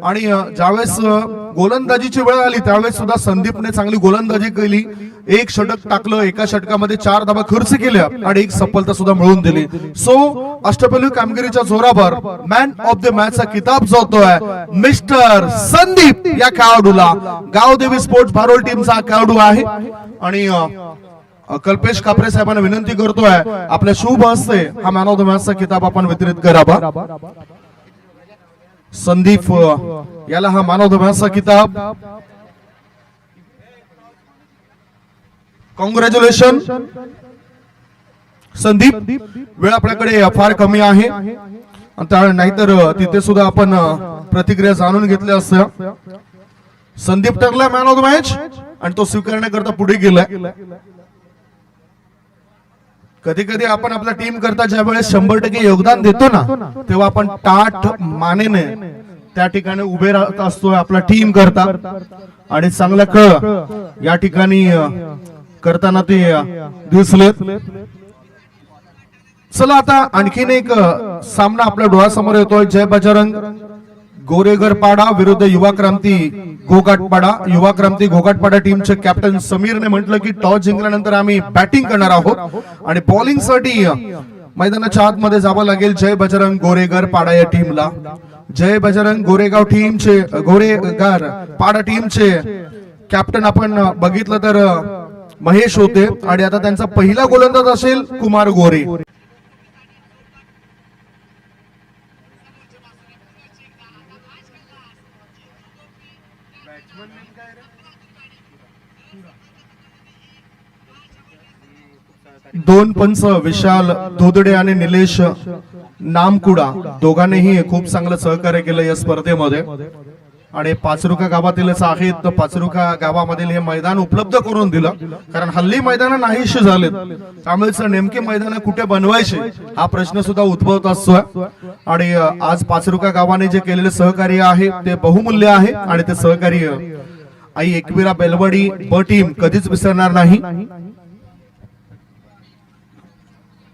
आणि ज्यावेळेस गोलंदाजीची वेळ आली त्यावेळेस सुद्धा संदीपने चांगली गोलंदाजी केली, एक षटक टाकलं, एका षटकामध्ये 4 धावा खर्च केल्या आणि एक सफलता सुद्धा मिळवून दिली. सो अष्टपैलू कामगिरीच्या जोरावर मॅन ऑफ द मॅचचा किताब जातोय मिस्टर संदीप या खेळाडूला. गावदेवी स्पोर्ट्स भारोल टीमचा खेळाडू आहे आणि कल्पेश कापरे साहेबांना विनंती करतोय आपल्या शुभ हस्ते हा मॅन ऑफ द मॅचचा किताब आपण वितरित करावा. संदीप याला हा मॅन ऑफ द मॅचचा किताब. कॉंग्रॅच्युलेशन संदीप. वेळ आपल्याकडे फार कमी आहे नाहीतर तिथे सुद्धा आपण प्रतिक्रिया जाणून घेतल्या असत्या. संदीप ठरला मॅन ऑफ द मॅच आणि तो स्वीकारण्याकरता पुढे गेलाय. कधी कधी आपण आपल्या टीम करता ज्या वेळेस 100% योगदान देतो ना तेव्हा आपण टाट मानेने त्या ठिकाणी उभे राहत असतो आपला टीम करता आणि चांगला कळ या ठिकाणी करताना ते दिसलेत. चला आता आणखीन एक सामना आपल्या डोळ्यासमोर येतोय. जय बजरंग गोरेगर पाडा विरुद्ध युवा क्रांती घोघाटपाडा. युवा क्रांती घोघाटपाडा टीमचे कॅप्टन समीरने म्हटलं की टॉस जिंकल्यानंतर आम्ही बॅटिंग करणार आहोत आणि बॉलिंग साठी मैदानाच्या आतमध्ये जावं लागेल जय बजरंग गोरेगर पाडा या टीमला. जय बजरंग गोरेगाव टीमचे गोरेगार पाडा टीमचे कॅप्टन आपण बघितलं तर महेश होते आणि आता त्यांचा पहिला गोलंदाज असेल कुमार गोरे. दोन पंच विशाल धोदडे आणि निलेश नामकुडा दोघांनीही खूप चांगलं सहकार्य केलं या स्पर्धेमध्ये आणि पाचरुका गावातीलच आहेत. तर पाचरुका गावामधील हे मैदान उपलब्ध करून दिलं कारण हल्ली मैदान नाहीशी झालेत त्यामुळे नेमके मैदान कुठे बनवायचे हा प्रश्न सुद्धा उद्भवत असतो आणि आज पाचरुका गावाने जे केलेले सहकार्य आहे ते बहुमूल्य आहे आणि ते सहकार्य आई एकविरा बेलवडी ब टीम कधीच विसरणार नाही.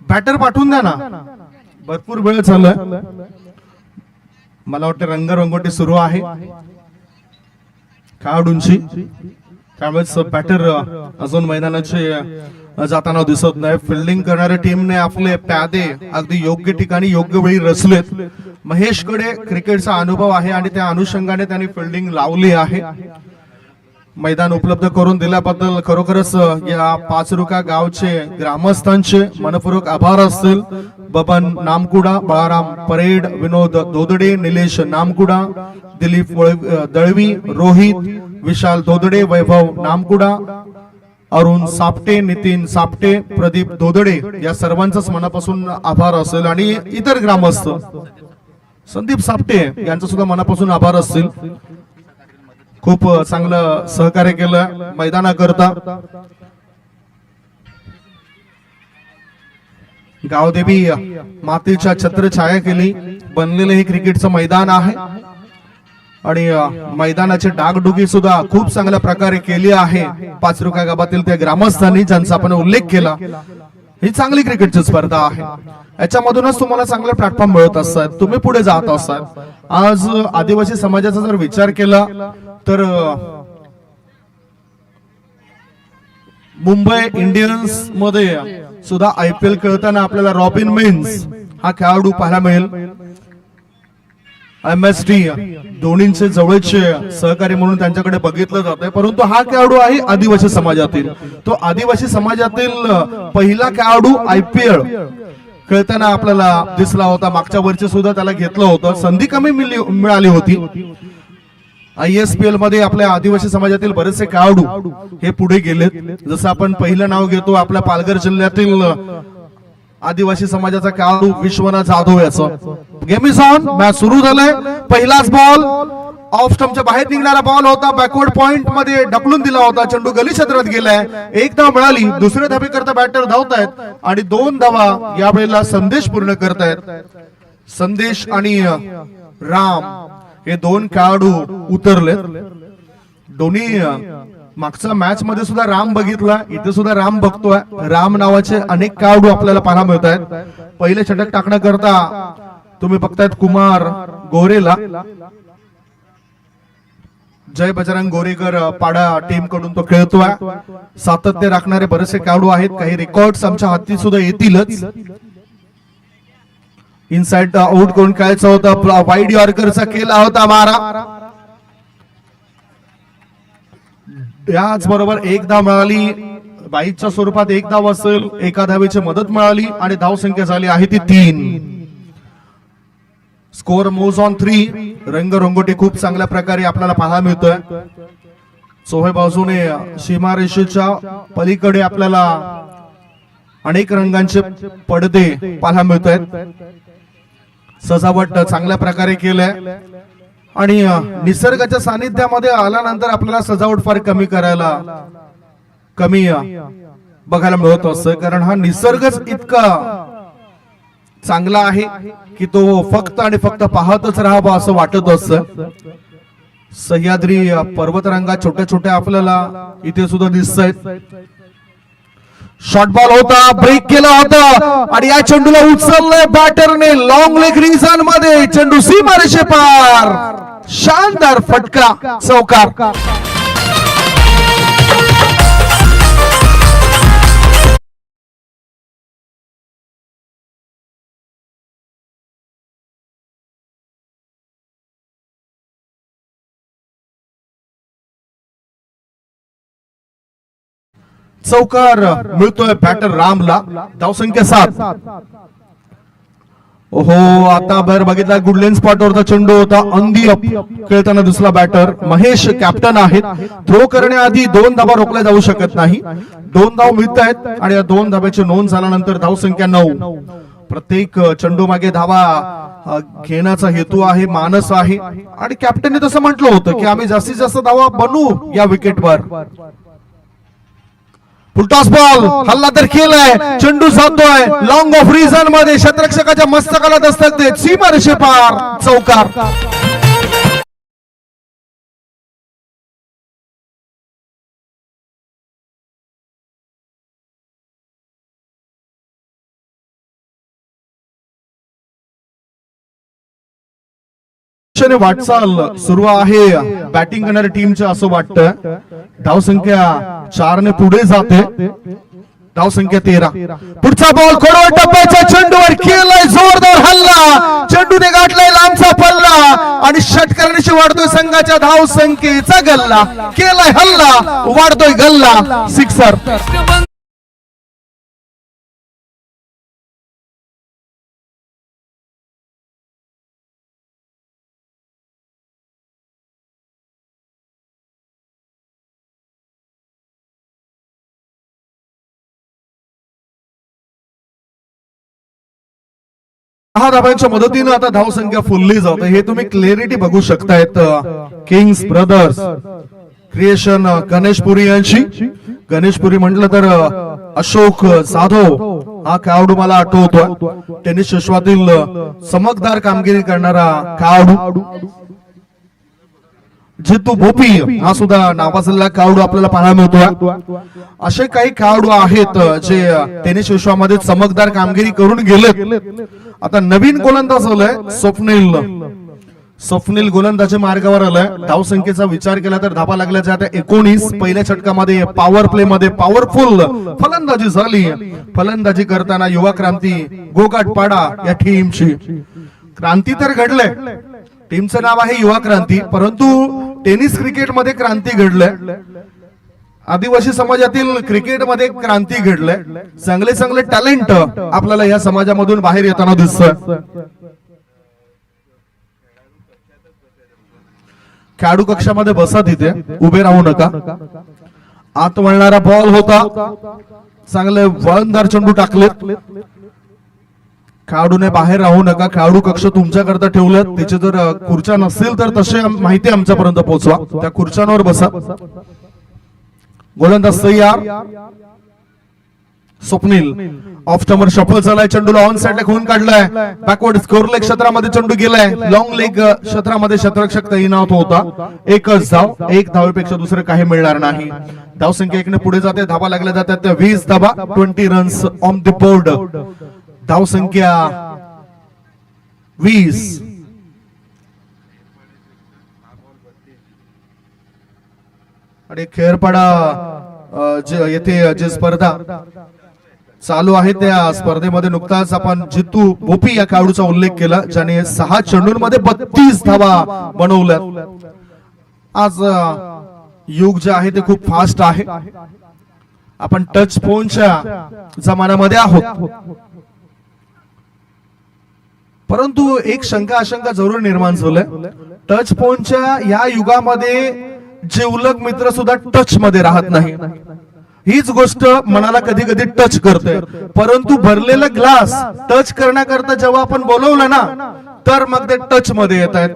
बॅटर पाठवून द्या ना, भरपूर वेळ झालाय. मला वाटतं रंगरंगोटी सुरू आहे खेळाडूंची त्यावेळेस बॅटर अजून मैदानाचे जाताना दिसत नाही. फिल्डिंग करणाऱ्या टीमने आपले प्यादे अगदी योग्य ठिकाणी योग्य वेळी रचलेत. महेशकडे क्रिकेटचा अनुभव आहे आणि त्या अनुषंगाने त्यांनी फिल्डिंग लावली आहे. मैदान उपलब्ध करून दिल्याबद्दल खरोखरच या पाचरुका गावचे ग्रामस्थांचे मनपूर्वक आभार असतील. बबन नामकुडा, बाळाराम परेड, विनोद धोदडे, निलेश नामकुडा, दिलीप दळवी, रोहित विशाल धोदडे, वैभव नामकुडा, अरुण सापटे, नितीन सापटे, प्रदीप धोदडे या सर्वांचाच मनापासून आभार असेल आणि इतर ग्रामस्थ संदीप सापटे यांचा सुद्धा मनापासून आभार असतील. खूप चांगलं सहकार्य केलं मैदानाकरता. गावदेवी मातीच्या छत्रछाया केली बनलेले हे क्रिकेटचं मैदान आहे आणि मैदानाची डागडुगी सुद्धा खूप चांगल्या प्रकारे केली आहे पाचरुका गावातील त्या ग्रामस्थांनी ज्यांचा आपण उल्लेख केला. ही चांगली क्रिकेटची स्पर्धा आहे, याच्यामधूनच तुम्हाला चांगले प्लॅटफॉर्म मिळत असतात, तुम्ही पुढे जात असतात. आज आदिवासी समाजाचा जर विचार केला तर मुंबई इंडियन्स मध्ये सुद्धा IPL खेळताना आपल्याला रॉबिन मिन्स हा खेळाडू पाहायला मिळेल. MSD दोन्हींचे जवळचे सहकारी म्हणून त्यांच्याकडे बघितलं जाते, परंतु हा खेळाडू आहे आदिवासी समाजातील. तो आदिवासी समाजातील पहिला खेळाडू IPL खेळताना आपल्याला दिसला होता. मागच्या वर्षी सुद्धा त्याला घेतलं होतं, संधी कमी मिळाली होती. ISPL मध्ये आपल्या आदिवासी समाजातील बरेचसे खेळाडू हे पुढे गेलेत. जसं आपण पहिलं नाव घेतो आपल्या पालघर जिल्ह्यातील आदिवासी समाजाचा खेळाडू विश्वनाथ जाधव याचं. गेम इज ऑन, मॅच सुरू झालाय. पहिलाच बॉल ऑफ स्टंपच्या बाहेर निघणारा बॉल होता, बॅकवर्ड पॉइंट मध्ये ढकलून दिला होता, चेंडू गली क्षेत्रात गेलाय. एक धाव मिळाली, दुसऱ्या धावेकरता बॅटर धावतायत आणि 2 धावा यावेळेला संदेश पूर्ण करतायत. संदेश आणि राम हे 2 खेळाडू उतरलेत. दोन्ही मागच्या मॅच मध्ये सुद्धा राम बघितला, इथे सुद्धा राम बघतोय. राम नावाचे अनेक खेळाडू आपल्याला पाहायला मिळत आहेत. पहिले षटक टाकण्याकरता तुम्ही बघतायत कुमार गोरेला जय बजरंग गोरेकर पाडा टीम कडून तो खेळतोय. सातत्य राखणारे बरेचसे खेळाडू आहेत. काही रेकॉर्ड्स आमच्या हाती सुद्धा येतीलच. इनसाइड आउट करून खेळायचं होतं. वाईड यॉर्करचा केला होता मारा. याच बरोबर एक धाव मिळाली. बाईच्या स्वरूपात एक धाव असेल. एका धावेची मदत मिळाली आणि धाव संख्या झाली आहे ती 3. Score moves on 3. रंगरंगोटी खूप चांगल्या प्रकारे आपल्याला पाहायला मिळतोय. चोहे बाजूने सीमारेषेच्या पलीकडे आपल्याला अनेक रंगांचे पडदे पाहायला मिळत आहेत. सजावट चांगल्या प्रकारे केलंय आणि निसर्गाच्या सानिध्यामध्ये आल्यानंतर आपल्याला सजावट फार कमी बघायला मिळत असतं. कारण हा निसर्गच इतका चांगला आहे की तो फक्त आणि फक्त पाहतच राहावा असं वाटत असतं. सह्याद्री पर्वतरांगा छोट्या छोट्या आपल्याला इथे सुद्धा दिसत आहेत. शॉर्ट बॉल होता. ब्रेक केला होता आणि या चेंडूला उचललंय बॅटरने. लॉंग लेग रिजन मध्ये चेंडू सीमारेषे पार. शानदार फटका चौकार. चौकार मिळतोय बॅटर रामला. धावसंख्या 7. ओहो, आता बाहेर बघितला गुडलेन स्पॉट वरचा चेंडू होता. अंदी अप खेळताना दुसरा बॅटर महेश कॅप्टन आहेत. थ्रो करण्याआधी 2 धावा रोखल्या जाऊ शकत नाही. 2 धाव मिळत आहेत आणि या 2 धाब्याची नोंद झाल्यानंतर धावसंख्या 9. प्रत्येक चेंडू मागे धावा घेण्याचा हेतू आहे, मानस आहे आणि कॅप्टनने तसं म्हटलं होतं की आम्ही जास्तीत जास्त धावा बनवू या विकेटवर. फुलटॉस बॉल हल्ला तर केलाय. चेंडू जातोय लॉंग ऑफ रिजन मध्ये. क्षेत्ररक्षकाच्या मस्तकाला दस्तक देत सीमारेषे पार. चौकार. वाटचाल सुरू आहे बॅटिंग करणाऱ्या टीमच्या असं वाटतं. धावसंख्या 4 ने पुढे जाते. धावसंख्या 13. पुढचा बॉल खोडवर टप्प्याच्या चेंडूवर केलाय जोरदार हल्ला. चेंडूने गाठलाय लांबचा पल्ला आणि षटकारांशी वाढतोय संघाच्या धावसंख्येचा गल्ला. केलाय हल्ला, वाढतोय गल्ला. सिक्सर. हा धावांच्या मदतीने आता धावसंख्या फुलली जाते. हे तुम्ही क्लॅरिटी बघू शकतायत. किंग्स ब्रदर्स क्रिएशन गणेशपुरी यांची. गणेशपुरी म्हटलं तर अशोक जाधव हा खेळाडू मला आठवतोय. टेनिस विश्वातील चमकदार कामगिरी करणारा खेळाडू. जितू भोपी हा सुद्धा नावाजलेला खेळाडू आपल्याला पाहायला मिळतोय. असे काही खेळाडू आहेत जे टेनिस विश्वामध्ये चमकदार कामगिरी करून गेले. आता नवीन गोलंदाज आलाय स्वप्नील गोलंदाजी मार्गावर आलाय. धावसंख्येचा विचार केला तर धावा लागल्या जात्या 19. पहिल्या षटकामध्ये पॉवर प्ले मध्ये पॉवरफुल फलंदाजी झाली. फलंदाजी करताना युवा क्रांती गोगाटपाडा या टीमची. क्रांती तर घडले. टीमचं नाव आहे युवा क्रांती, परंतु टेनिस क्रिकेट मध्ये क्रांती घडलंय. आदिवासी समाजातील क्रिकेटमध्ये क्रांती घडलंय. चांगले चांगले टॅलेंट आपल्याला या समाजामधून बाहेर येताना दिसतंय. खेळाडू कक्षामध्ये बसा, तिथे उभे राहू नका. आत वळणारा बॉल होता. चांगले वळणदार चेंडू टाकलेत. खेळाडूने बाहेर राहू नका. खेळाडू कक्ष तुमच्याकरता ठेवलेत. त्याचे जर खुर्च्या नसतील तर तसे माहिती आमच्यापर्यंत पोहोचवा. त्या खुर्च्यांवर बसा. गोलंदाज तयार. स्वप्नील ऑफ स्टंपर शफल झालाय. चेंडूला ऑन साइडला खून काढलाय. बॅकवर्ड स्कोर लेग क्षेत्रामध्ये चेंडू गेलाय. लॉंग लेग क्षेत्रामध्ये क्षेत्ररक्षक तैनात होता. एकच धाव. एक धावेपेक्षा दुसरं काही मिळणार नाही. धावसंख्या 1 ने पुढे जाते. धावा लागल्या जातात 20 धावा. 20 रन्स ऑन द बोर्ड. धावसंख्या 20. आणि खेरपाडा येथे जे स्पर्धा चालू आहे त्या स्पर्धेमध्ये नुकताच आपण जितू बोपी या खेळाडूचा उल्लेख केला, ज्याने 6 चेंडूंमध्ये 32 धावा बनवल्यात. आज युग जे आहे ते खूप फास्ट आहे. आपण टच फोनच्या जमान्यामध्ये आहोत. परंतु एक शंका आशंका जरूर निर्माण झालंय. टच फोनच्या या युगामध्ये जिवलग मित्र सुद्धा टच मध्ये राहत नाही. हीच गोष्ट मनाला कधी कधी टच करते. परंतु भरलेला ग्लास टच करण्याकरता जेव्हा आपण बोलवलं ना, तर मग ते टच मध्ये येत आहेत.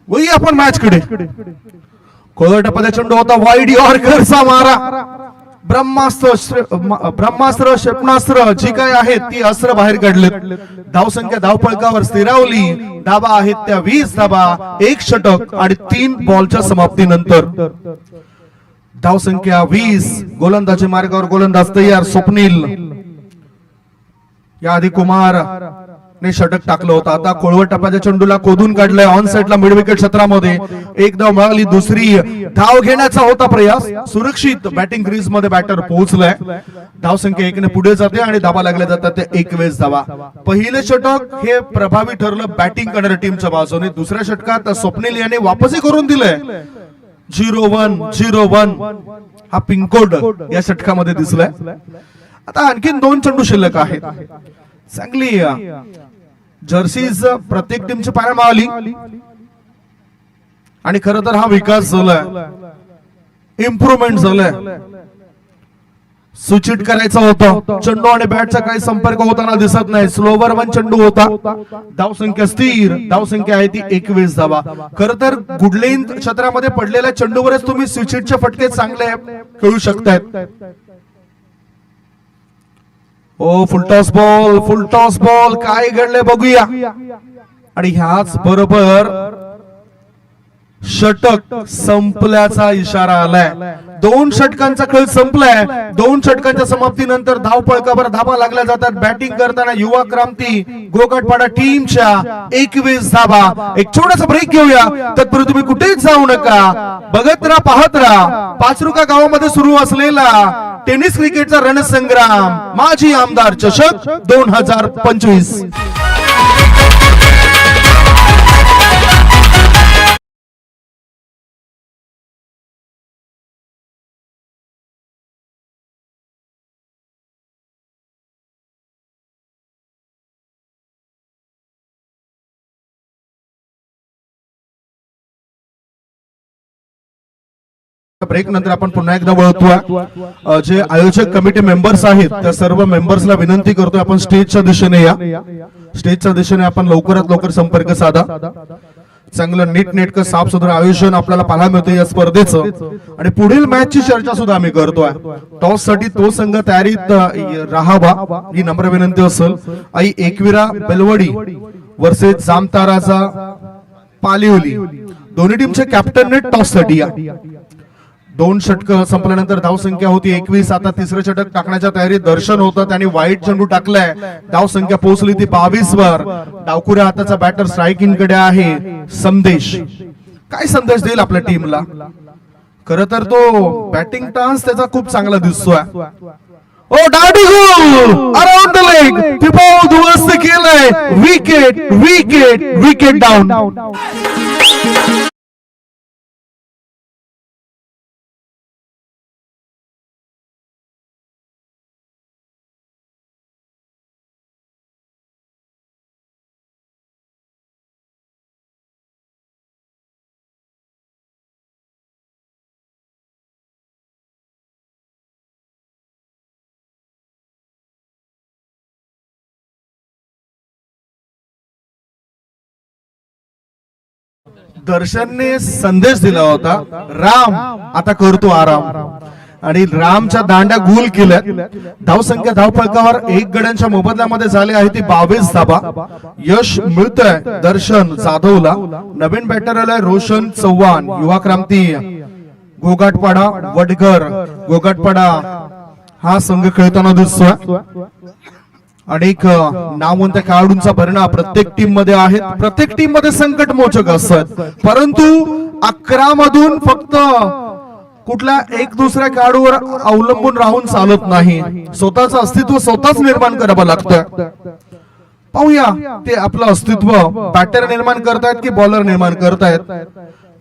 वही आपण मॅच कडे कोलटपदा चेंडू होता, वाईड यॉर्करचा मारा. ब्रह्मास्त्र क्षेपणास्त्र जी काय आहेत ती अस्त्र बाहेर काढलेत. धावसंख्या धावफलकावर स्थिरावली. धाबा आहेत त्या 20 धाबा, 1 षटक आणि 3 बॉलच्या समाप्तीनंतर धावसंख्या 20. गोलंदाजी मार्गावर गोलंदाज तयार. स्वप्नील याआधी कुमार ने षटक टाकलं होतं. आता कोळवट टप्प्याच्या चेंडूला कोदून काढलाय. ऑन साइडला मिड विकेट क्षेत्रामध्ये एक धाव मिळाली. दुसरी धाव घेण्याचा होता प्रयास. सुरक्षित बॅटिंग क्रीज मध्ये बॅटर पोहोचलाय. धावसंख्या 1 ने पुढे जाते आणि धाबा लागल्या जातात ते 21 धावा. पहिले षटक हे प्रभावी ठरलं बॅटिंग करणाऱ्या टीमच्या बाजूने. दुसऱ्या षटकात स्वप्नील याने वापसही करून दिलंय. 0-1 हा पिनकोड या षटकामध्ये दिसलाय. आता आणखीन 2 चेंडू शिल्लक आहेत. चांगली जर्सीज प्रत्येक टीमची पाया मारली आणि खरं तर हा विकास झालाय, इम्प्रुव्हमेंट झालाय. सूचित करायचा होता. चेंडू आणि बॅटचा काही संपर्क होताना दिसत नाही. स्लोवर 1 चेंडू होता. धावसंख्या स्थिर. धावसंख्या आहे ती 21 धावा. खरं तर गुडलेन क्षेत्रामध्ये पडलेल्या चेंडूवरच तुम्ही स्विचिटचे फटके चांगले खेळू शकतायत. ओ फुलटॉस बॉल काय घडले बघूया. आणि ह्याच बरोबर षटक संपल्याचा इशारा आलाय. 2 षटकांचा खेळ संपलाय. 2 षटकांच्या समाप्तीनंतर धावफलकावर धाबा लागल्या जातात. बॅटिंग करताना युवा क्रांती गोगाटपाडा टीमच्या 21 धाबा. एक छोटासा ब्रेक घेऊया. तत्पूर्वी तुम्ही कुठेच जाऊ नका. बघत राहा, पाहत राहा. पाचरुका गावामध्ये सुरू असलेला टेनिस क्रिकेटचा रणसंग्राम माजी आमदार चषक 2025. ब्रेक नंतर आपण पुन्हा एकदा वळतोय. जे आयोजक कमिटी मेंबर्स आहेत त्या सर्व मेंबर्सला विनंती करतोय आपण स्टेजच्या दिशेने या. स्टेजच्या दिशेने आपण लवकरात लवकर संपर्क साधा. चांगलं नीटनेटकं साफसुथरं आयोजन आपल्याला पाहायला मिळतं या स्पर्धेचं. आणि पुढील मॅचची चर्चा सुद्धा आम्ही करतोय. टॉस साठी तो संघ तयारीत राहावा ही नम्र विनंती असेल. आई एकविरा बेलवडी वर्सेस जामताराचा पालिवली. दोन्ही टीमचे कॅप्टनने टॉस साठी या. 2 षटक संपल्यानंतर धावसंख्या होती 21. आता तिसरं षटक टाकण्याच्या तयारीत दर्शन होतं. त्यांनी वाईट चेंडू टाकलाय. धावसंख्या पोहोचली ती 22 वर. डावकुऱ्या हाताचा बॅटर स्ट्रायकिंग कडे आहे. संदेश काय संदेश देईल आपल्या टीमला. खरं तर तो बॅटिंग टान्स त्याचा खूप चांगला दिसतोय. ओ डाडी गोल अराउंड द लेग. टिपाव उद्ध्वस्त केलंय. Wicket wicket wicket down. दर्शनने संदेश दिला होता, राम आता करतो आराम. आणि रामच्या दांड्या गुल केल्यात. धावसंख्या धावफलकावर 1 गड्यांच्या मोबदल्यामध्ये झाले आहे ती 22 धाबा. यश मिळतंय दर्शन जाधवला. नवीन बॅटर आलाय रोशन चव्हाण. युवा क्रांती गोगाटपाडा वडगर. गोगाटपाडा हा संघ खेळताना दिसतोय. अनेक नामवंत खेळाडूंचा भरणा प्रत्येक टीम मध्ये आहे. प्रत्येक टीम मध्ये संकट मोचक असतात, परंतु 11 मधून फक्त कुठल्या एक दुसऱ्या खेळाडूवर अवलंबून राहून चालत नाही. स्वतःचं अस्तित्व स्वतःच निर्माण करावं लागतं. पाहूया ते आपलं अस्तित्व बॅटर निर्माण करतायत की बॉलर निर्माण करतायत.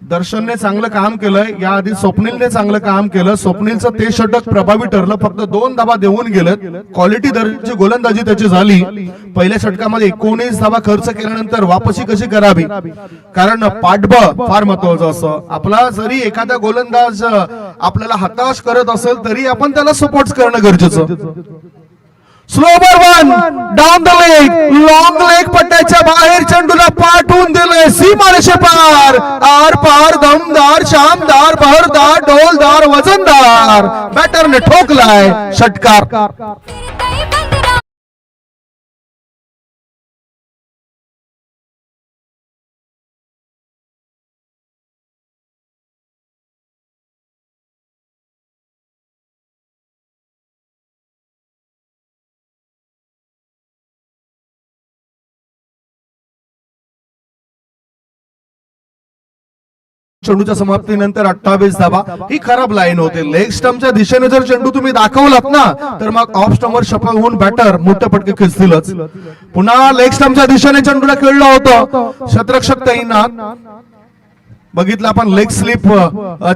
दर्शनने चांगलं काम केलंय, याआधी स्वप्नीलने चांगलं काम केलं. स्वप्नीलचं ते षटक प्रभावी ठरलं, फक्त 2 धाबा देऊन गेलेत. क्वालिटी दर्जाची गोलंदाजी त्याची झाली. पहिल्या षटकामध्ये 19 धाबा खर्च केल्यानंतर वापसी कशी करावी, कारण पाठबळ फार महत्वाचं असतं. आपला जरी एखादा गोलंदाज आपल्याला हताश करत असेल तरी आपण त्याला सपोर्ट करणं गरजेचं. Slower one down the leg, long leg पट्ट्याच्या बाहेर चेंडूला पाठवून दिले सीमारेषे पार. आर पार दमदार, शानदार, बहरदार, डोलदार, वजनदार बॅटरने ठोकलाय षटकार. चेंडूच्या समाप्तीनंतर 28 धाबा, ही खराब लाईन होते. लेग स्टंपच्या दिशेने जर चेंडू तुम्ही दाखवलात ना तर मग ऑफ स्टंपवर शफल होऊन बॅटर मोठे फटके खेचतीलच. पुन्हा लेग स्टंपच्या दिशेने चेंडूला खेळलं होतं. शतरक्षक तैनात. बघितलं आपण लेग स्लिप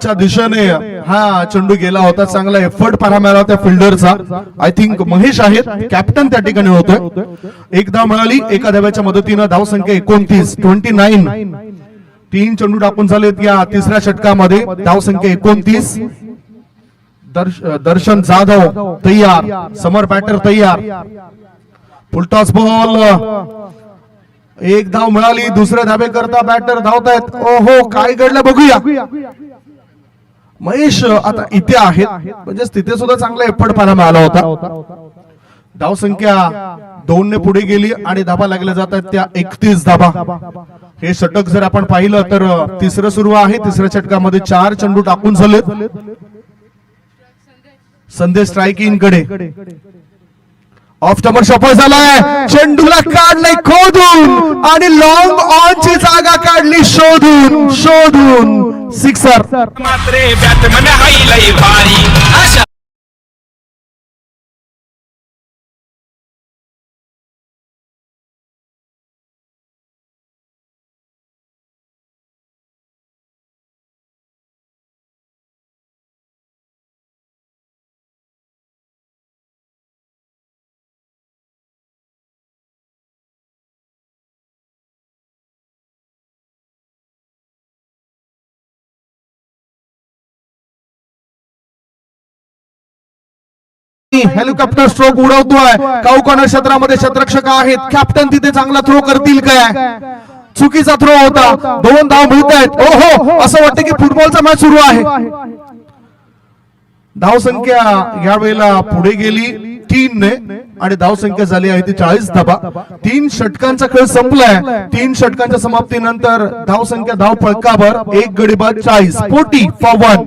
च्या दिशेने हा चेंडू गेला होता. चांगला एफर्ट पाहायला मिळाला त्या फिल्डरचा. आय थिंक महेश आहेत, कॅप्टन त्या ठिकाणी होते. एक धाव मिळाली एका धाव्याच्या मदतीनं. धाव संख्या 29. 3 चेंडू टाकून झालेत या तिसऱ्या षटकामध्ये. धाव संख्या 29. दर्शन जाधव तयार, समर बॅटर तयार. फुलटॉस बॉल, एक धाव मिळाली. दुसऱ्या धाबे करता बॅटर धावतायत. ओहो, काय घडलं बघूया. महेश आता इथे आहेत, म्हणजे तिथे सुद्धा चांगला एफर्ट पाहायला मिळाला होता. धाव संख्या 2 ने पुढे गेली आणि धाबा लागल्या जातात त्या 31 धाबा. हे षटक जर आपण पाहिलं तर तिसरं सुरू आहे. तिसऱ्या षटकामध्ये 4 चेंडू टाकून झालेत. संदेश स्ट्रायकिंग कडे. ऑफ स्टंपर सफल झालाय. चेंडूला काढलाय खोदून आणि लॉंग ऑन ची जागा काढली शोधून. सिक्सर. मात्रे बॅटमन हाईलय भारी. Helicopter stroke उडवतोय. कॉर्नर क्षेत्रामध्ये शतरक्षक आहेत. कॅप्टन तिथे चांगला थ्रो करतील काय? चुकीचा थ्रो होता. 2 धाव मिळत आहेत. ओहो, असं वाटतं की फुटबॉलचा मॅच सुरू आहे. धाव संख्या यावेळेला पुढे गेली 3 ने आणि धाव संख्या झाली आहे ती 40 धाबा. 3 षटकांचा खेळ संपलाय. 3 षटकांच्या समाप्तीनंतर धाव संख्या धाव फलकावर 1 गडी बाद 40. 40 for 1.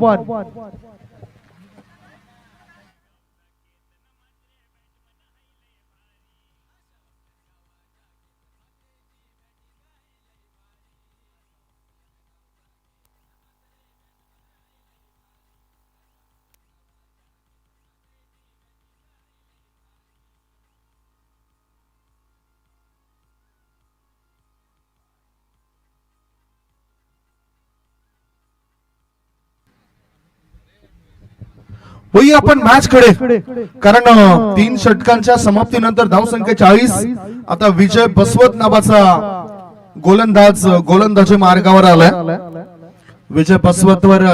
होई आपण मॅच कडे, कारण 3 षटकांच्या समाप्तीनंतर धाव संख्या 40. आता विजय बसवत नावाचा गोलंदाजी मार्गावर आलाय. विजय बसवतवर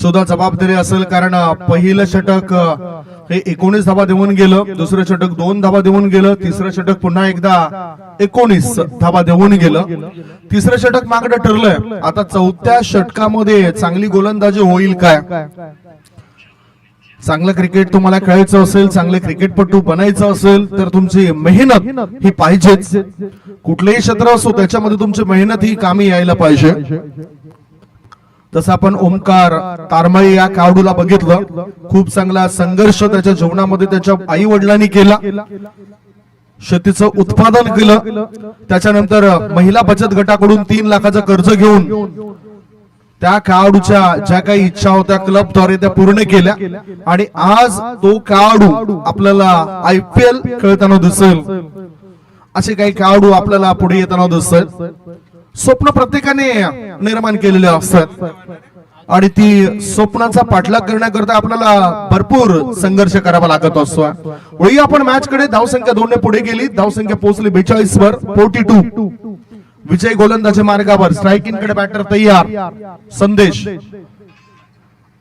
सुद्धा जबाबदारी असेल, कारण पहिलं षटक हे 19 धाबा देऊन गेलं. दुसरं षटक 2 धाबा देऊन गेलं. तिसरं षटक पुन्हा एकदा 19 धाबा देऊन गेलं. तिसरं षटक मागडं ठरलंय. आता 4थ्या षटकामध्ये चांगली गोलंदाजी होईल काय? चांगलं क्रिकेट तुम्हाला खेळायचं असेल, चांगले क्रिकेटपटू बनायचं असेल तर तुमची मेहनत ही पाहिजेच. कुठलेही क्षेत्र असो त्याच्यामध्ये तुमची मेहनत ही कामी यायला पाहिजे. जसं आपण ओमकार तारमळे या खेळाडूला बघितलं, खूप चांगला संघर्ष त्याच्या जीवनामध्ये त्याच्या आई वडिलांनी केला. शेतीचं उत्पादन केलं. त्याच्यानंतर महिला बचत गटाकडून 3 लाखाचं कर्ज घेऊन त्या खेळाडूच्या ज्या काही इच्छा होत्या क्लबद्वारे त्या पूर्ण केल्या आणि आज तो खेळाडू आपल्याला IPL खेळताना दिसेल. असे काही खेळाडू आपल्याला पुढे येताना दिसतात. स्वप्न प्रत्येकाने निर्माण केलेले असतात आणि ती स्वप्नाचा पाठलाग करण्याकरता आपल्याला भरपूर संघर्ष करावा लागत असतो. वळी आपण मॅच कडे. धावसंख्या 2 ने पुढे गेली. धावसंख्या पोहोचली 42 वर. 42. विजय गोलंदाजी मार्गावर. स्ट्रायकिंग कडे बॅटर तयार. संदेश.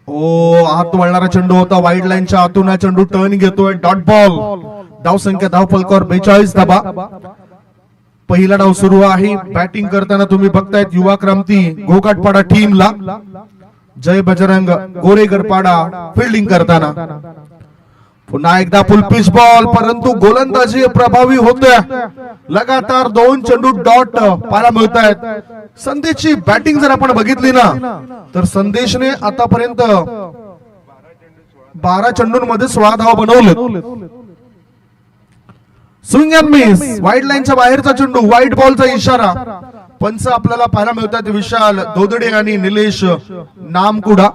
ओ आत वळणारा चेंडू होता. वाईड लाईनच्या आतून हा चेंडू टर्न घेतोय. Dot ball. धावसंख्या धावफलकावर 42 धाबा. पहिला डाव सुरू आहे. बॅटिंग करताना तुम्ही बघतायत युवा क्रांती घोघाटपाडा टीमला. जय बजरंग गोरेगरपाडा फिल्डिंग करताना. पुन्हा एकदा फुल पिच बॉल, परंतु गोलंदाजी प्रभावी होते. लगातार 2 चेंडू डॉट पाहायला मिळत आहेत. संदेशची बॅटिंग जर आपण बघितली ना तर संदेशने आतापर्यंत 12 चेंडूंमध्ये 16 धावा बनवले. Swing and miss. वाईड लाईनच्या बाहेरचा चेंडू. व्हाईट बॉलचा इशारा. पंच आपल्याला पाहायला मिळतात विशाल दोदडे आणि निलेश नामकुडा.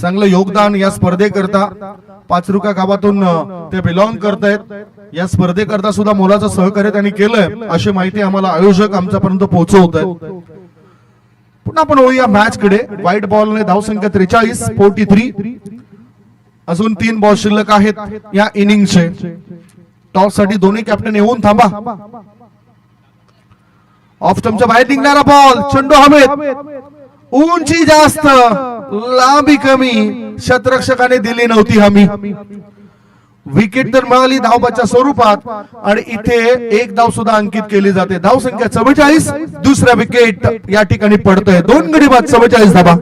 चांगलं योगदान या स्पर्धेकरता. पाचरुका गावातून ते बिलॉंग करतायत. या स्पर्धेकरता सुद्धा मोलाचं सहकार्य त्यांनी केलंय अशी माहिती आम्हाला आयोजक आमच्यापर्यंत पोहोचवत आहेत. पुन्हा आपण होऊया मॅच कडे. व्हाईट बॉलने धावसंख्या 43. 43. अजून 3 बॉल शिल्लक आहेत या इनिंगचे. टॉस साठी दोन्ही कॅप्टन येऊन थांबा. ऑफ स्टंपच्या बाहेर निघणारा बॉल. चेंडू हवेत. उंची जास्त, लांबी कमी. शतरक्षकाने दिली नव्हती हमी. विकेट तर मिळाली धावबाच्या स्वरूपात आणि इथे 1 धाव सुद्धा अंकित केली जाते. धावसंख्या 44. दुसरा विकेट या ठिकाणी पडतोय. 2 गडी बाद. 44 धाबा.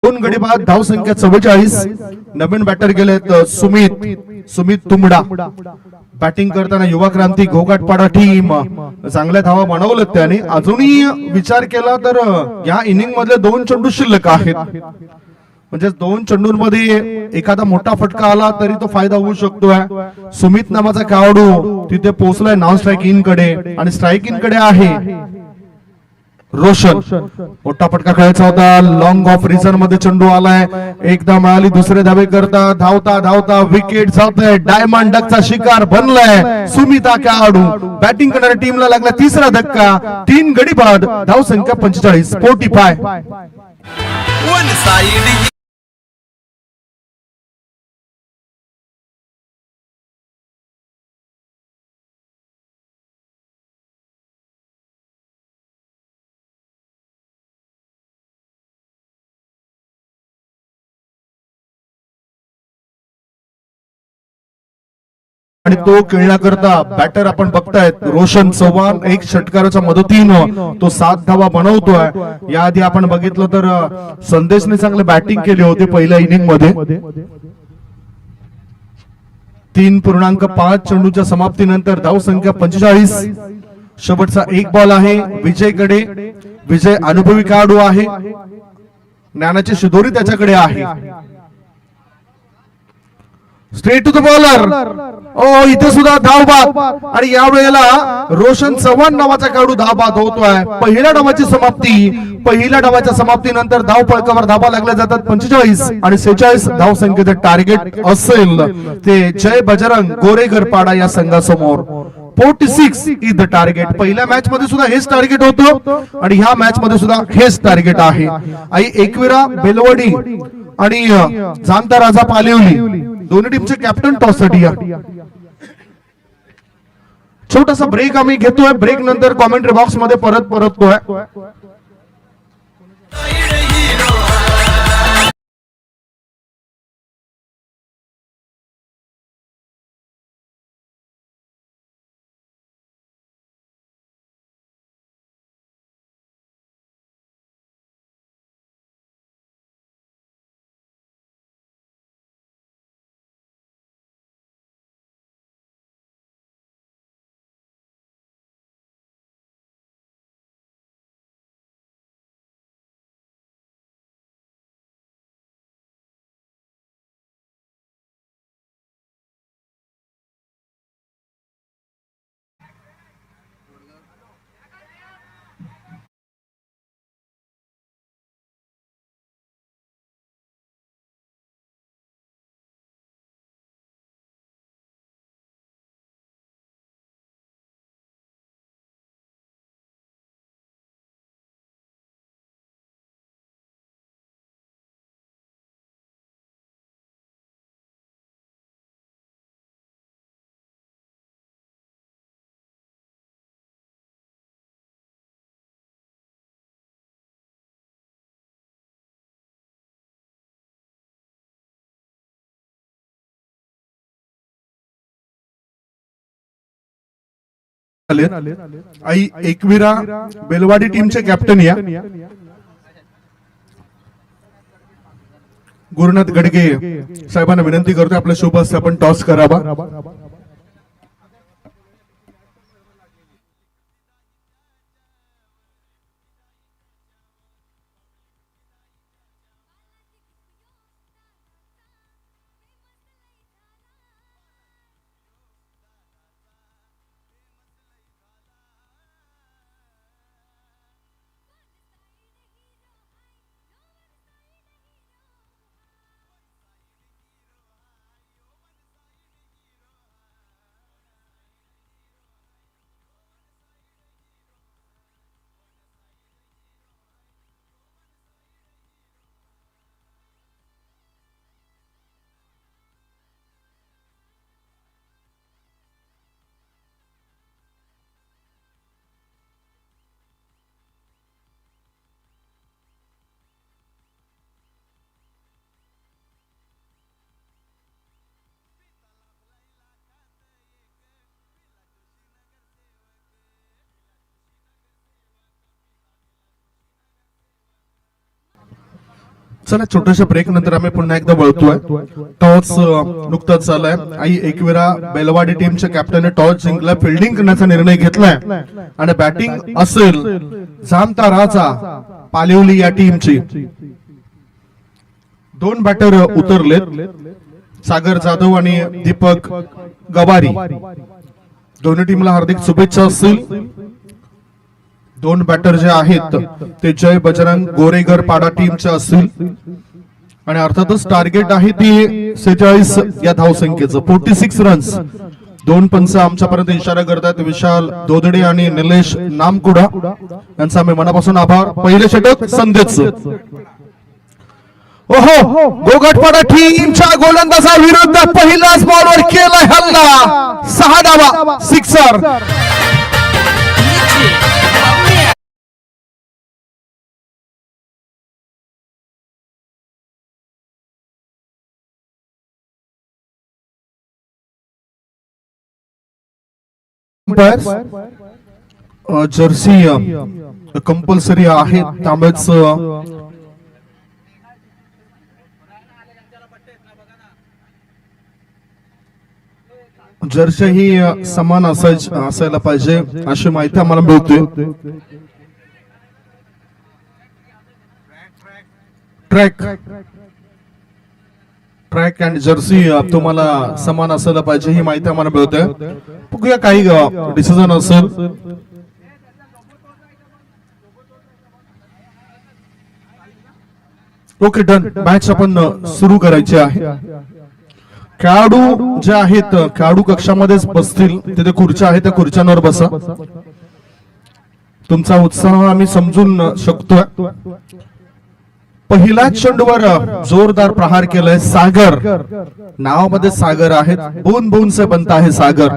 दोन गडी बाद. धावसंख्या 44. नवीन बॅटर गेलेत सुमित तुंबडा. बॅटिंग करताना युवा क्रांती घोघाटपाडा टीम चांगल्या धावा बनवल्यात त्याने. अजूनही विचार केला तर या इनिंग मधले 2 चेंडू शिल्लक आहेत. म्हणजे 2 चेंडूंमध्ये एखादा मोठा फटका आला तरी तो फायदा होऊ शकतोय. सुमित नावाचा खेळाडू तिथे पोहोचलाय नॉन स्ट्राईक इन कडे आणि स्ट्राईक इन कडे आहे रोशन. मोठा फटका खेळायचा होता. लॉंग ऑफ रिझन मध्ये चेंडू आलाय. एकदा मिळाली. दुसरे धावे करता धावता धावता विकेट जातोय. डायमंड डकचा शिकार बनलाय सुमिता खेळाडू. बॅटिंग करणाऱ्या टीमला लागला 3रा धक्का. 3 गडी बाद. धावसंख्या 45. 45. वन साइड आणि तो खेळण्याकरता बॅटर आपण बघतायत रोशन चव्हाण. 1 षटकाराच्या मदतीनं तो 7 धावा बनवतोय. याआधी आपण बघितलं तर संदेशने चांगले बॅटिंग केली होती पहिल्या इनिंग मध्ये. 3.5 चेंडूच्या समाप्तीनंतर धावसंख्या 45. शेवटचा 1 बॉल आहे विजयकडे. विजय अनुभवी खेळाडू आहे. ज्ञानाची शिदोरी त्याच्याकडे आहे. Straight to the bowler. इथे सुद्धा धावबाद आणि या वेळेला रोशन चव्हाण नावाचा खेळाडू धावबाद होतोय. पहिल्या डावाची समाप्ती. पहिल्या डावाच्या समाप्तीनंतर धाव फलकावर धावा लागल्या जातात 45 आणि 46 धावसंख्येचे टार्गेट असेल ते जय बजरंग गोरेगरपाडा या संघासमोर. 46 इज द टार्गेट. पहिल्या मॅच मध्ये सुद्धा हेच टार्गेट होतं आणि ह्या मॅच मध्ये सुद्धा हेच टार्गेट आहे. आई एकविरा बेलवडी आणि जाणता राजा पालिवली दोन्ही टीमचे कॅप्टन टॉस साठी या. छोटासा ब्रेक आम्ही घेतोय. ब्रेक नंतर कॉमेंट्री बॉक्स मध्ये परततोय. आले आई एकविरा बेलवाडी टीमचे कॅप्टन या गुरुनाथ गडगे साहेबांना विनंती करतो आपल्या शुभ हस्ते आपण टॉस करावा. चला छोट्याशा ब्रेक नंतर आम्ही पुन्हा एकदा वळतोय. टॉस नुकताच झालाय. आई एकविरा बेलवाडी टीमच्या कॅप्टनने टॉस जिंकला, फिल्डिंग करण्याचा निर्णय घेतलाय आणि बॅटिंग असेल जामता राजा पालिवली या टीमची. दोन बॅटर उतरलेत, सागर जाधव आणि दीपक गवारी. दोन्ही टीमला हार्दिक शुभेच्छा असतील. दोन बॅटर जे आहेत ते जय बजरंग गोरेगर पाडा टीमचे असतील आणि अर्थातच टार्गेट आहे ती 46 या धावसंख्येचं 46 रन्स. दोन पंच आमच्यापर्यंत इशारा करतात, विशाल दोदडे आणि निलेश नामकुडा यांचा आम्ही मनापासून आभार. पहिले षटक संदेश. ओहो, गोगटपाडा टीमच्या गोलंदाजाविरुद्ध पहिल्याच बॉलवर केलाय हल्ला, 6 धावा, सिक्सर. जर्सी कंपल्सरी आहे, त्यामुळेच जर्सी ही समान असायला पाहिजे अशी माहिती आम्हाला मिळते. ट्रॅक अँड जर्सी तुम्हाला समान असायला पाहिजे ही माहिती आम्हाला मिळते. बघूया काही डिसिजन असेल. Okay done. मॅच आपण सुरू करायची आहे. खेळाडू जे आहेत खेळाडू कक्षामध्ये बसतील, तिथे खुर्च्या आहेत त्या खुर्च्यांवर बसा. तुमचा उत्साह आम्ही समजून शकतोय. पहिल्याच चेंडूवर जोरदार प्रहार केलाय सागर. नावामध्ये सागर आहेत, बोन से बनता है सागर.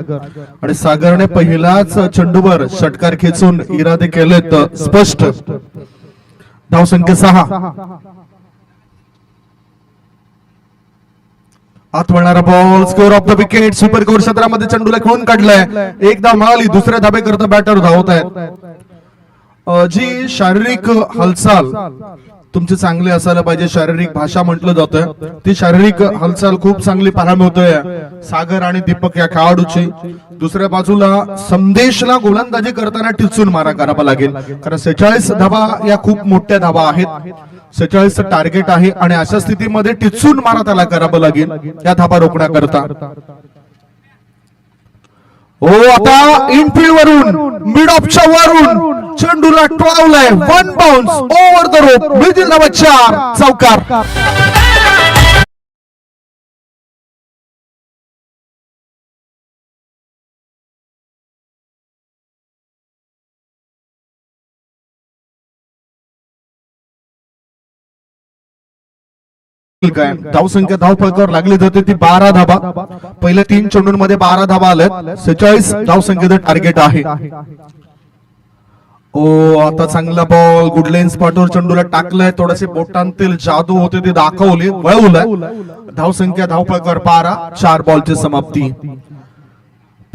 आणि सागरने पहिल्याच चेंडूवर षटकार खेचून इरादे केलेत स्पष्ट. धावसंख्या 6. आत वळणारा ball, score off the wicket. Super core क्षेत्रामध्ये चेंडूला खेळून काढलाय. एक धाव मिळाली, दुसऱ्या धाबे करता बॅटर धावत आहेत. जी शारीरिक हालचाल तुमची चांगली असायला पाहिजे, शारीरिक भाषा म्हटलं जातं, ती शारीरिक हालचाल खूप चांगली पाहायला मिळतोय सागर आणि दीपक या खेळाडूची. दुसऱ्या बाजूला संदेशला गोलंदाजी करताना टिचून मारा करावा लागेल, कारण 46 धावा या खूप मोठ्या धावा आहेत. 46 टार्गेट आहे आणि अशा स्थितीमध्ये टिचून मारा त्याला करावं लागेल या धावा रोखण्याकरता. हो, आता इनफिल्ड वरून मिड ऑफच्या वरून चेंडूला टोळवलाय. 1 bounce over the rope, middle धावा 4, चौकार. धावसंख्या धावफलकावर लागली जाते ती 12 धावा. पहिल्या 3 चेंडूंमध्ये 12 धावा आल्यात. 46 धावसंख्येचं टार्गेट आहे. ओ, आता चांगला बॉल गुड लेन स्पॉटवर चेंडूला टाकलाय. थोडेसे बोटांतील जादू होते ते दाखवले, वळवलाय. धावसंख्या धावफलकावर 12, 4 बॉलची समाप्ती.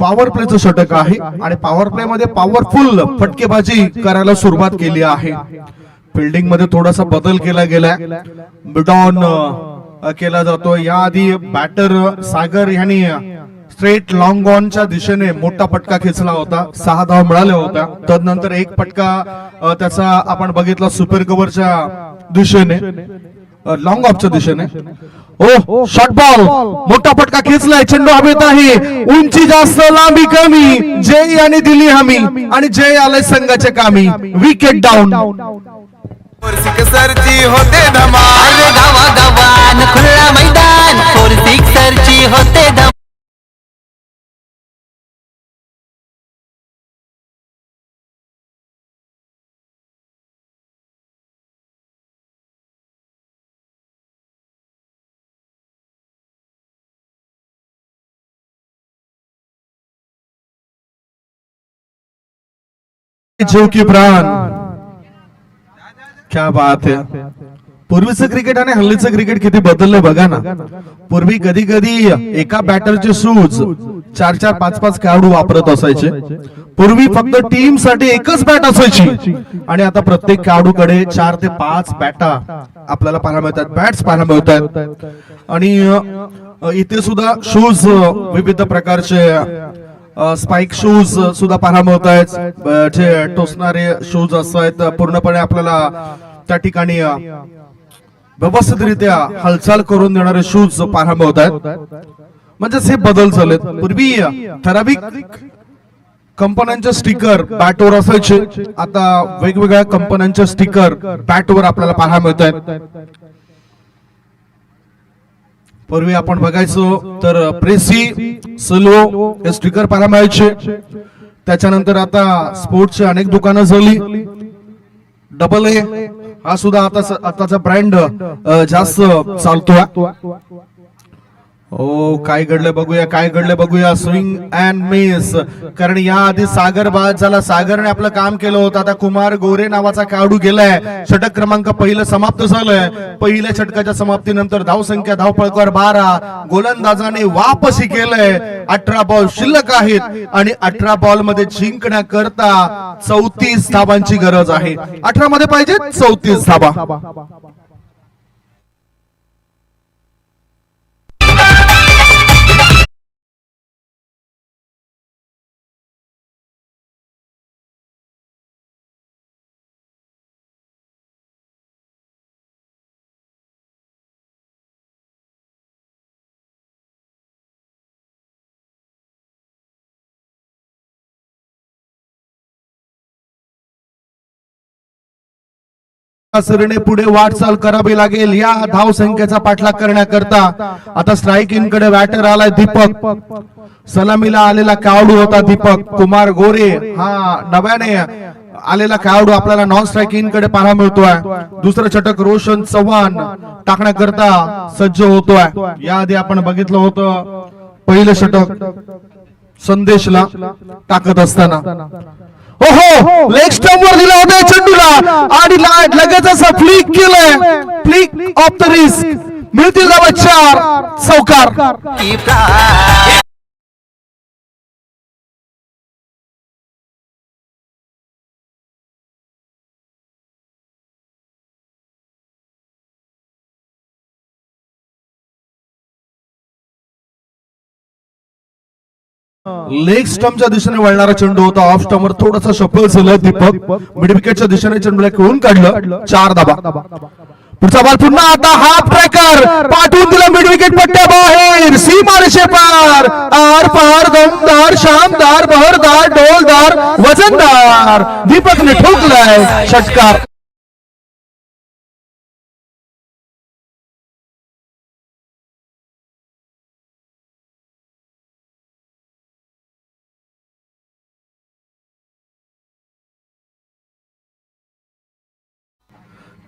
पॉवर प्लेचं षटक आहे आणि पॉवर प्ले मध्ये पॉवरफुल फटकेबाजी करायला सुरुवात केली आहे. फिल्डिंग मध्ये थोडासा बदल केला गेलाय, मिडॉन केला जातो. याआधी बॅटर सागर यांनी स्ट्रेट लॉंग ऑनच्या दिशेने मोठा फटका खेचला होता, 6 धावा मिळाल्या होत्या. तदनंतर एक फटका त्याचा आपण बघितला सुपर कव्हरच्या दिशेने, लॉंग ऑफच्या दिशेने. ओ शॉर्ट बॉल, मोठा फटका खेचलाय, चेंडू हवेत आहे, उंची जास्त लांबी कमी, जय याने दिली हमी आणि जय आले संघाचे कामी. Wicket down. सिक्सरची होते धमाल, अरे गावा गावान खुल्ला मैदान, 4 सिक्सरची होते धमाल. जीव की प्राण. क्या बात है. पूर्वीचं क्रिकेट आणि हल्लीचं क्रिकेट किती बदललंय बघा ना. पूर्वी कधी कधी एका बॅटरचे शूज 4-4, 5-5 खेळाडू वापरत असायचे. पूर्वी फक्त टीम साठी एकच बॅट असायची आणि आता प्रत्येक खेळाडूकडे 4 ते 5 बॅटा आपल्याला पाहायला मिळतात, बॅट्स पाहायला मिळतात. आणि इथे सुद्धा शूज विविध प्रकारचे स्पाइक शूज सुद्धा पाहायला मिळत आहेत, जे टोचणारे शूज असतात. पूर्णपणे आपल्याला त्या ठिकाणी व्यवस्थितरित्या हालचाल करून देणारे शूज पाहायला मिळत आहेत. म्हणजेच हे बदल झालेत. पूर्वी ठराविक कंपन्यांचे स्टिकर बॅटवर असायचे, आता वेगवेगळ्या कंपन्यांचे स्टिकर बॅटवर आपल्याला पाहायला मिळत आहेत. पूर्वी आपण बघायचो तर प्रेसी, सल्वो हे स्टिकर पाहायला मिळायचे. त्याच्यानंतर आता स्पोर्ट्सची अनेक दुकानं झाली. डबल ए हा सुद्धा आताचा ब्रँड जास्त चालतो. ओ काय घडलं बघूया, काय घडलं बघूया. स्विंग अँड मिस, कारण याआधी सागर बाद झाला, सागरने आपलं काम केलं होतं. आता कुमार गोरे नावाचा खेळाडू गेलाय. षटक क्रमांक पहिलं समाप्त झालंय. पहिल्या षटकाच्या समाप्तीनंतर धावसंख्या धावफळकावर 12. गोलंदाजाने वापसी केलंय. 18 बॉल शिल्लक आहेत आणि 18 बॉल मध्ये जिंकण्याकरता 34 धावांची गरज आहे. 18 मध्ये पाहिजे 34 धावा. सरीने पुढे वाटचाल करावी लागेल या धाव संख्येचा पाठलाग करण्याकरता. आता स्ट्राईक इन कडे बॅटर आलाय दीपक. सलामीला आलेला खेळाडू होता दीपक. कुमार गोरे हा नव्याने आलेला खेळाडू आपल्याला नॉन स्ट्राईक इन कडे पाहायला मिळतोय. दुसरं षटक रोशन चव्हाण टाकण्याकरता सज्ज होतोय. याआधी आपण बघितलं होतं पहिलं षटक संदेशला टाकत असताना. ओहो, लेग स्टंप वर दिला होता चेंडूला आणि लगेच असं फ्लिक केलंय. Flick of the risk. मिळतील धावा 4. चौकार. की प्राण. लेग स्टंपच्या दिशेने वळणारा चेंडू होता. ऑफ स्टंपवर थोडासा शफल झालं दीपक. मिड विकेटच्या दिशेने चेंडूला खेळून काढलं. 4 धावा. पुढचा बॉल पुन्हा आता हाफ ट्रॅकर पाठवून दिला मिड विकेट पट्ट्या बाहेर. सीमा रेषे पार. आर पार, दमदार, शानदार, बहरदार, डोलदार, वजनदार. दीपकने ठोकलाय षटकार.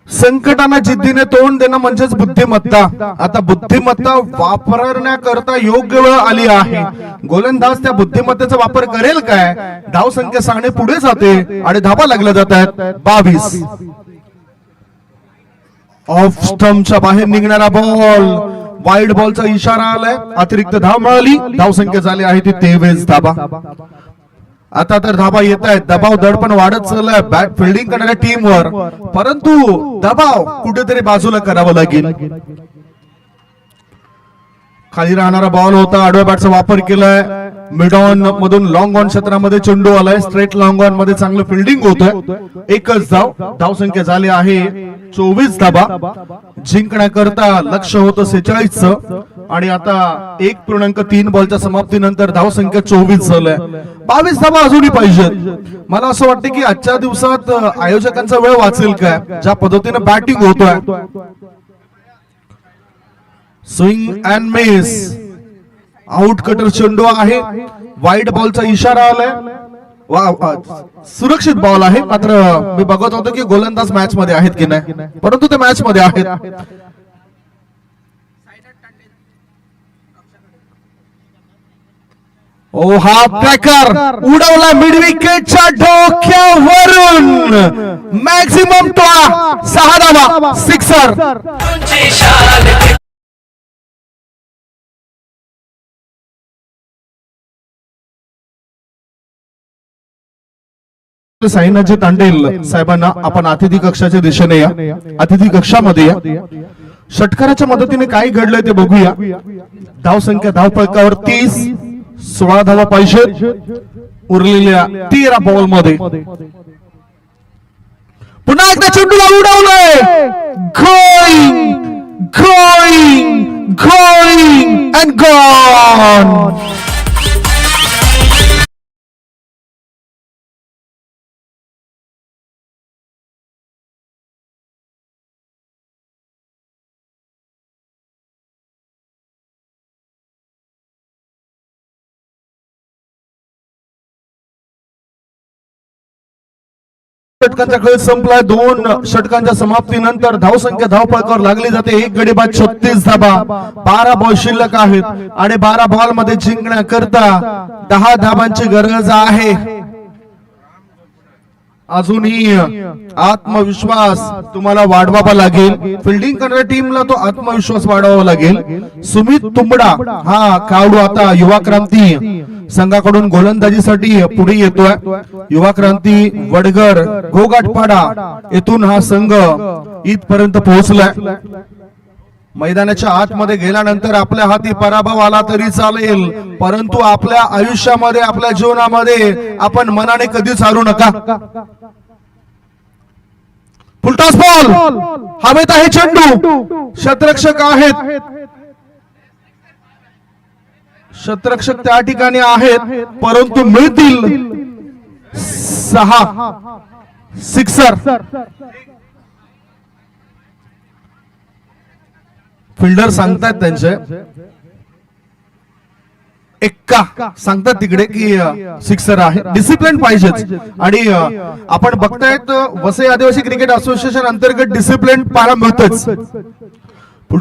संकटांना जिद्दीने तोंड देणं म्हणजेच बुद्धिमत्ता. आता बुद्धिमत्ता वापरण्याकरता योग्य वेळ आली आहे. गोलंदाज त्या बुद्धिमत्तेचा वापर करेल काय? धाव संख्या सांगणे पुढे जाते आणि धावा लागल्या जात आहेत. 22. ऑफ स्टंपच्या बाहेर निघणारा बॉल वाईड बॉलचा इशारा आलाय, अतिरिक्त धाव मिळाली, धावसंख्या झाली आहे ती 23 धाबा. आता तर धाबा येत आहेत, दबाव दडपण वाढत चाललाय बॅट फिल्डिंग करणाऱ्या टीमवर, परंतु दबाव कुठेतरी बाजूला करावा लागेल. खाली राहणारा बॉल होता, आडव्या बॅटचा वापर केलाय, मिड ऑन मधून लॉंग ऑन क्षेत्रामध्ये चेंडू आलाय, स्ट्रेट लॉंग ऑन मध्ये चांगलं फिल्डिंग होतंय. एकच धाव, धावसंख्या झाली आहे 24 धाबा. जिंकण्याकरता लक्ष होतं 46चं आणि आता 1.3 बॉलच्या समाप्तीनंतर धावसंख्या 24 झालंय. 22 धाबा अजूनही पाहिजेत. मला असं वाटतं की आजच्या दिवसात आयोजकांचा वेळ वाचेल काय, ज्या पद्धतीने बॅटिंग होतोय. Swing and miss, out cutter चेंडू आहे, वाईड बॉलचा इशारा आलाय, सुरक्षित बॉल आहे. मात्र मी बघत होतो की गोलंदाज मॅच मध्ये आहेत की नाही, परंतु ते मॅच मध्ये आहेत. ओ हा ट्रॅकर उडवला मिड विकेटच्या डोक्यावरून, मॅक्सिमम तो 6 धावा, सिक्सर. साईनाथजी तांडेल साहेबांना आपण अतिथी कक्षाच्या दिशेने या, अतिथी कक्षामध्ये या. षटकाराच्या मदतीने काय घडलंय ते बघूया. धावसंख्या धावफलकावर 30, 16 धावा पाहिजे उरलेल्या 13 बॉल मध्ये. पुन्हा एकदा चेंडूला उडवलंय, going going going and gone. षटकांचा खेळ संपलाय. 2 षटकांच्या समाप्तीनंतर धावसंख्या धावफलकावर लागली जाते. 1 गडी बाद 36 धाबा. 12 बॉल शिल्लक आहेत आणि 12 बॉल मध्ये जिंकण्याकरता 10 धाबांची गरज आहे. अजूनही आत्मविश्वास तुम्हाला वाढवावा लागेल. फिल्डिंग करणाऱ्या टीमला तो आत्मविश्वास वाढवावा लागेल. सुमित तुंबडा हा खेळाडू आता युवा क्रांती संघाकडून गोलंदाजीसाठी पुढे येतोय. युवा क्रांती वडगर गोगाटपाडा येथून हा संघ इथपर्यंत पोहोचलाय. मैदानाच्या आतमध्ये गेल्यानंतर आपल्या हाती पराभव आला तरी चालेल, परंतु आपल्या आयुष्यामध्ये, आपल्या जीवनामध्ये आपण मनाने कधीच हारू नका. फुलटॉस बॉल, हवेत आहे चेंडू, क्षेत्ररक्षक आहेत, क्षेत्ररक्षक त्या ठिकाणी आहेत, परंतु मिळतील 6, सिक्सर. फिल्डर सांगतात त्यांचे एक्का सांगतात तिकडे की सिक्सर आहे. डिसिप्लिन पाहिजेच आणि आपण बघतायत वसई आदिवासी क्रिकेट असोसिएशन अंतर्गत डिसिप्लिन पाहायला मिळतच.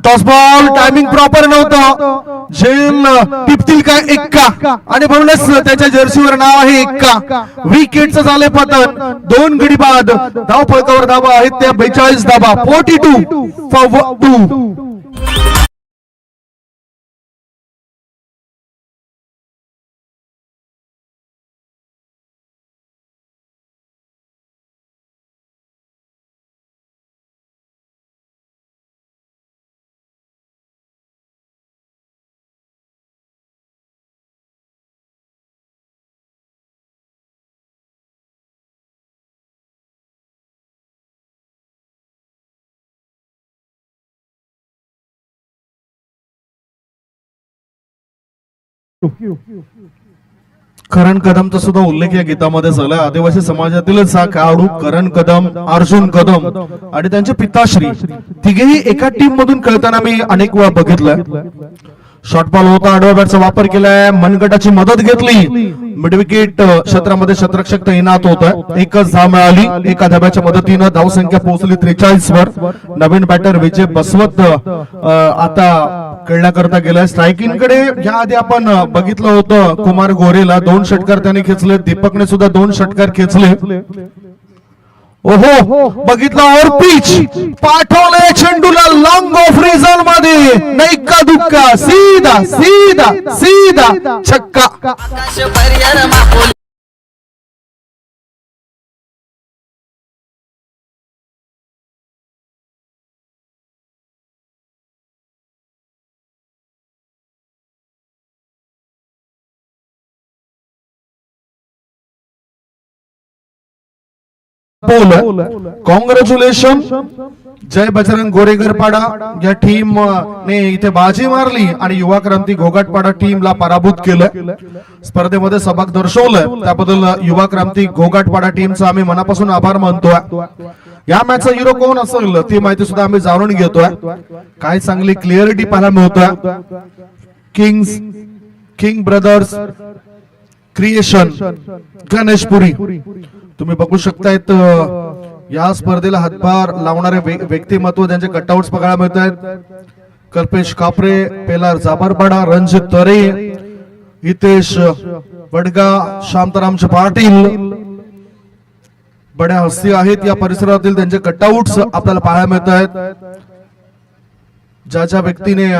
टॉस बॉल टायमिंग प्रॉपर नव्हतं, झेल टिपतील काय एक्का आणि म्हणूनच त्याच्या जर्सीवर नाव आहे एक्का. विकेटचं झाले पतन. 2 गडी बाद. धाव फलकावर धावा आहेत त्या 42 धावा. 42 करण कदमचा सुद्धा उल्लेख या गीतामध्ये झाला. आदिवासी समाजातीलच हा खेळाडू करण कदम, अर्जुन कदम आणि त्यांचे पिताश्री तिघेही एका टीम मधून खेळताना मी अनेक वेळा बघितलंय. शॉर्ट बॉल होता, आडव्या बॅटचा वापर केलाय, मनगटाची मदत घेतली. मिड विकेट क्षेत्रामध्ये क्षेत्ररक्षक तैनात होत आहे. एकच धाव मिळाली. एका धाब्याच्या मदतीनं धावसंख्या पोहोचली 43 वर. नवीन बॅटर विजय बसवत आता खेळण्याकरता गेलाय. स्ट्रायकिंग कडे याआधी आपण बघितलं होतं कुमार गोरेला 2 षटकार त्याने खेचले. दीपकने सुद्धा 2 षटकार खेचले. ओहो, बघितला और पिच पाठवले चेंडूला लॉंग ऑफ रिझन मध्ये, नाही का दुक्का, सीधा सीधा सीधा छक्का. आकाश परियर माहोल कॉंग्रॅच्युलेशन जय बजरंग गोरेगरपाडा या टीम ने इथे बाजी मारली आणि युवा क्रांती घोगाटपाडा टीमला पराभूत केलं. स्पर्धेमध्ये सहभाग दर्शवलं त्याबद्दल युवा क्रांती घोगाटपाडा टीमचा आम्ही मनापासून आभार मानतोय. या मॅचचा हिरो कोण असेल ती माहिती सुद्धा आम्ही जाणून घेतोय. काय चांगली क्लिअरिटी पाहायला मिळतोय. किंग ब्रदर्स क्रिएशन गणेशपुरी तुम्ही बघू शकतायत. या स्पर्धेला हातभार लावणारे व्यक्तिमत्व त्यांचे कटआउट्स बघायला मिळत आहेत. कल्पेश कापरे, पेलार जाबरपाडा, रणजित तरे, हितेश बडगा, शांतारामचे पाटील बड्या हस्ती आहेत. या परिसरातील त्यांचे कटआउट्स आपल्याला पाहायला मिळत आहेत. ज्या ज्या व्यक्तीने